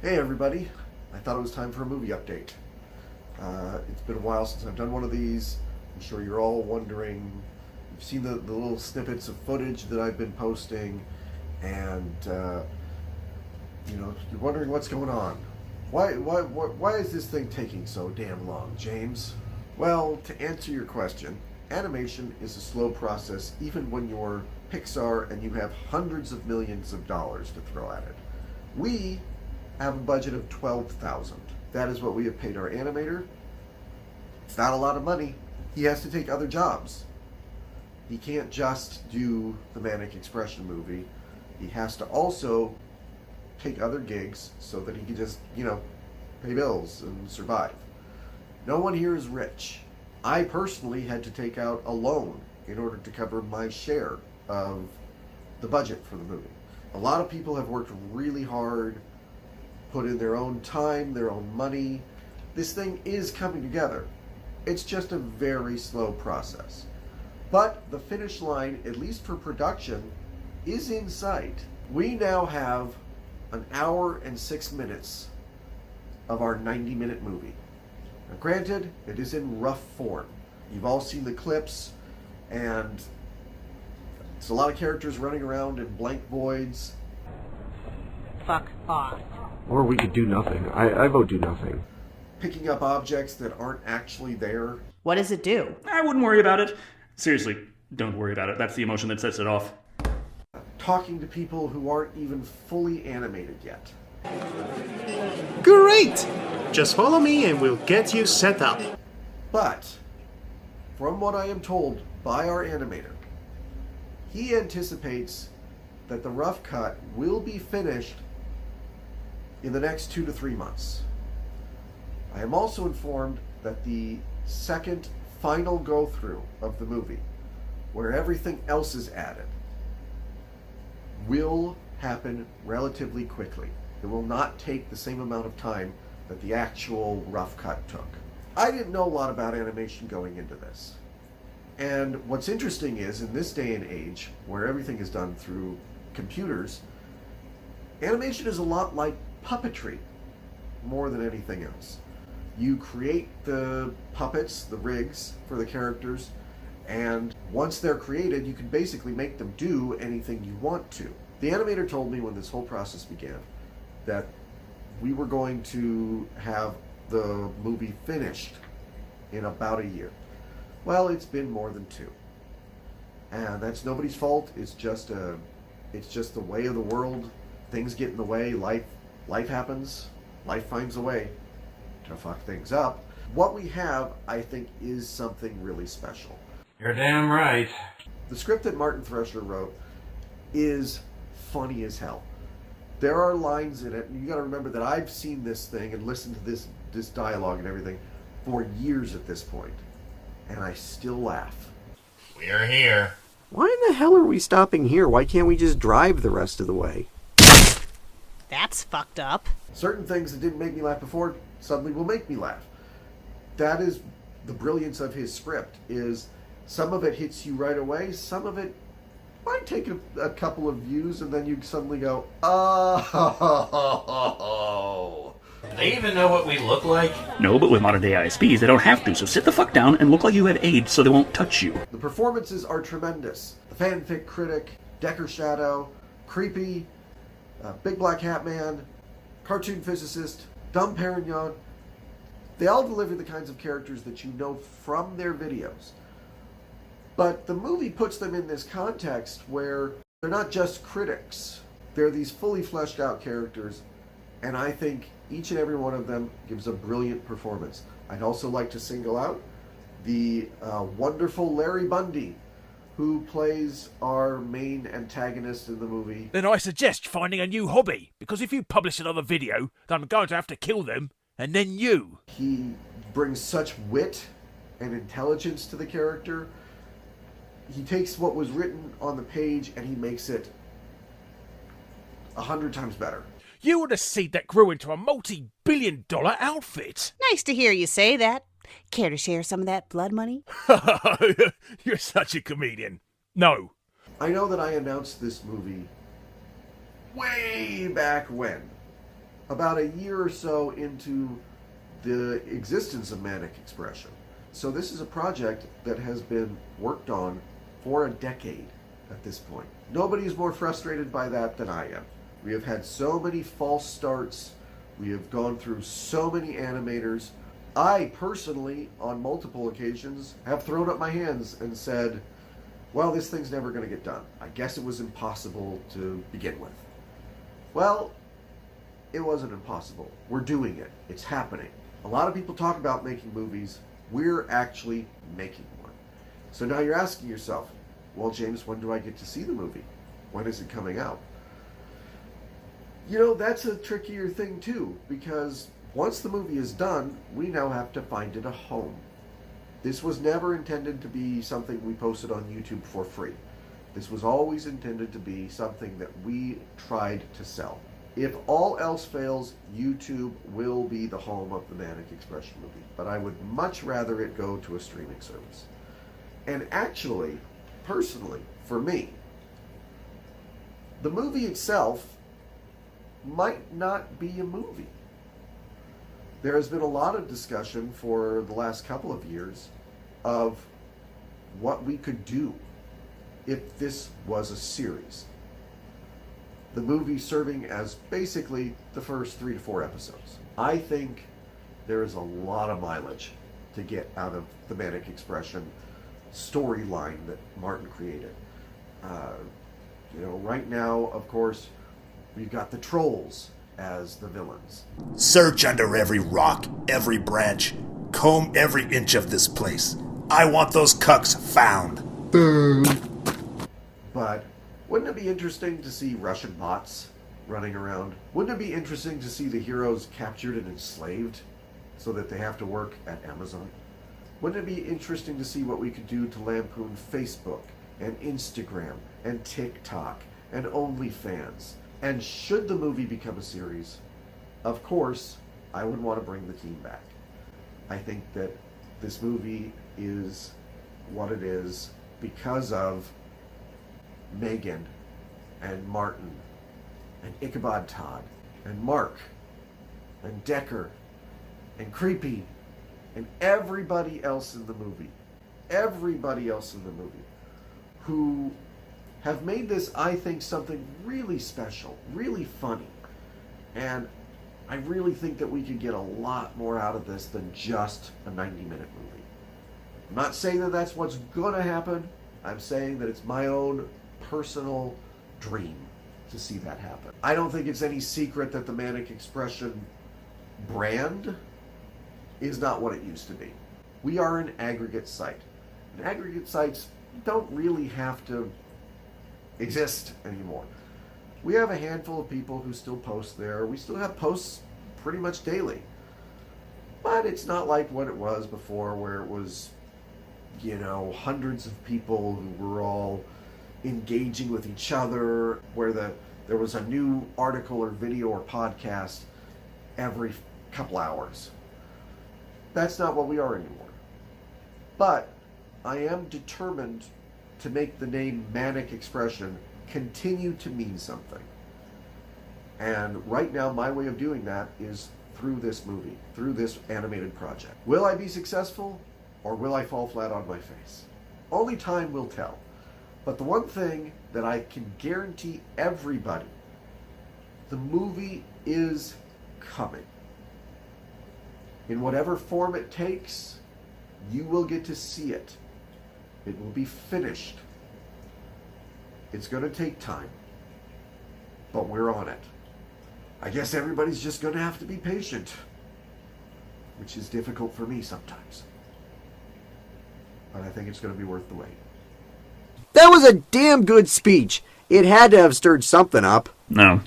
Hey everybody, I thought it was time for a movie update. It's been a while since I've done one of these. I'm sure you're all wondering, you've seen the little snippets of footage that I've been posting, and you're wondering what's going on. Why is this thing taking so damn long, James? Well, to answer your question, animation is a slow process even when you're Pixar and you have hundreds of millions of dollars to throw at it. We have a budget of $12,000. That is what we have paid our animator. It's not a lot of money. He has to take other jobs. He can't just do the Manic Expression Movie. He has to also take other gigs so that he can just, pay bills and survive. No one here is rich. I personally had to take out a loan in order to cover my share of the budget for the movie. A lot of people have worked really hard, put in their own time, their own money. This thing is coming together. It's just a very slow process. But the finish line, at least for production, is in sight. We now have an hour and 6 minutes of our 90-minute movie. Now, granted, it is in rough form. You've all seen the clips, and it's a lot of characters running around in blank voids. Fuck off. Or we could do nothing. I vote do nothing. Picking up objects that aren't actually there. What does it do? I wouldn't worry about it. Seriously, don't worry about it. That's the emotion that sets it off. Talking to people who aren't even fully animated yet. Great! Just follow me and we'll get you set up. But, from what I am told by our animator, he anticipates that the rough cut will be finished in the next 2 to 3 months. I am also informed that the second final go-through of the movie, where everything else is added, will happen relatively quickly. It will not take the same amount of time that the actual rough cut took. I didn't know a lot about animation going into this. And what's interesting is, in this day and age, where everything is done through computers, animation is a lot like puppetry, more than anything else. You create the puppets, the rigs for the characters, and once they're created, you can basically make them do anything you want to. The animator told me when this whole process began that we were going to have the movie finished in about a year. Well, it's been more than 2. And that's nobody's fault. It's just the way of the world. Things get in the way. Life happens. Life finds a way to fuck things up. What we have, I think, is something really special. You're damn right. The script that Martin Thresher wrote is funny as hell. There are lines in it, and you got to remember that I've seen this thing and listened to this dialogue and everything for years at this point, and I still laugh. We're here. Why in the hell are we stopping here? Why can't we just drive the rest of the way? That's fucked up. Certain things that didn't make me laugh before suddenly will make me laugh. That is the brilliance of his script, is some of it hits you right away, some of it might take a couple of views, and then you suddenly go, oh. Do they even know what we look like? No, but with modern day ISPs, they don't have to, so sit the fuck down and look like you have AIDS so they won't touch you. The performances are tremendous. The fanfic critic, Decker Shadow, Creepy, Big Black Hat Man, Cartoon Physicist, Dumb Perignon, they all deliver the kinds of characters that you know from their videos. But the movie puts them in this context where they're not just critics. They're these fully fleshed out characters, and I think each and every one of them gives a brilliant performance. I'd also like to single out the wonderful Larry Bundy, who plays our main antagonist in the movie. Then I suggest finding a new hobby, because if you publish another video, then I'm going to have to kill them, and then you. He brings such wit and intelligence to the character. He takes what was written on the page and he makes it 100 times better. You were the seed that grew into a multi-billion-dollar outfit. Nice to hear you say that. Care to share some of that blood money? You're such a comedian. No. I know that I announced this movie way back when, about a year or so into the existence of Manic Expression. So this is a project that has been worked on for a decade at this point. Nobody is more frustrated by that than I am. We have had so many false starts. We have gone through so many animators. I personally, on multiple occasions, have thrown up my hands and said, well, this thing's never going to get done. I guess it was impossible to begin with. Well, it wasn't impossible. We're doing it. It's happening. A lot of people talk about making movies. We're actually making one. So now you're asking yourself, well, James, when do I get to see the movie? When is it coming out? You know, that's a trickier thing too, because once the movie is done, we now have to find it a home. This was never intended to be something we posted on YouTube for free. This was always intended to be something that we tried to sell. If all else fails, YouTube will be the home of the Manic Expression Movie, but I would much rather it go to a streaming service. And actually, personally, for me, the movie itself might not be a movie. There has been a lot of discussion for the last couple of years of what we could do if this was a series. The movie serving as basically the first 3 to 4 episodes. I think there is a lot of mileage to get out of the Manic Expression storyline that Martin created. Right now, of course, we've got the trolls as the villains. Search under every rock, every branch, comb every inch of this place. I want those cucks found. But wouldn't it be interesting to see Russian bots running around? Wouldn't it be interesting to see the heroes captured and enslaved so that they have to work at Amazon? Wouldn't it be interesting to see what we could do to lampoon Facebook and Instagram and TikTok and OnlyFans? And should the movie become a series, of course, I would want to bring the team back. I think that this movie is what it is because of Megan and Martin and Ichabod Todd and Mark and Decker and Creepy and everybody else in the movie. Everybody else in the movie who have made this, I think, something really special, really funny. And I really think that we could get a lot more out of this than just a 90-minute movie. I'm not saying that that's what's going to happen. I'm saying that it's my own personal dream to see that happen. I don't think it's any secret that the Manic Expression brand is not what it used to be. We are an aggregate site. And aggregate sites don't really have to exist anymore. We have a handful of people who still post there. We still have posts pretty much daily. But it's not like what it was before, where it was, hundreds of people who were all engaging with each other, where there was a new article or video or podcast every couple hours. That's not what we are anymore. But I am determined to make the name Manic Expression continue to mean something. And right now, my way of doing that is through this movie, through this animated project. Will I be successful, or will I fall flat on my face? Only time will tell. But the one thing that I can guarantee everybody, the movie is coming. In whatever form it takes, you will get to see it. It will be finished. It's going to take time. But we're on it. I guess everybody's just going to have to be patient. Which is difficult for me sometimes. But I think it's going to be worth the wait. That was a damn good speech. It had to have stirred something up. No.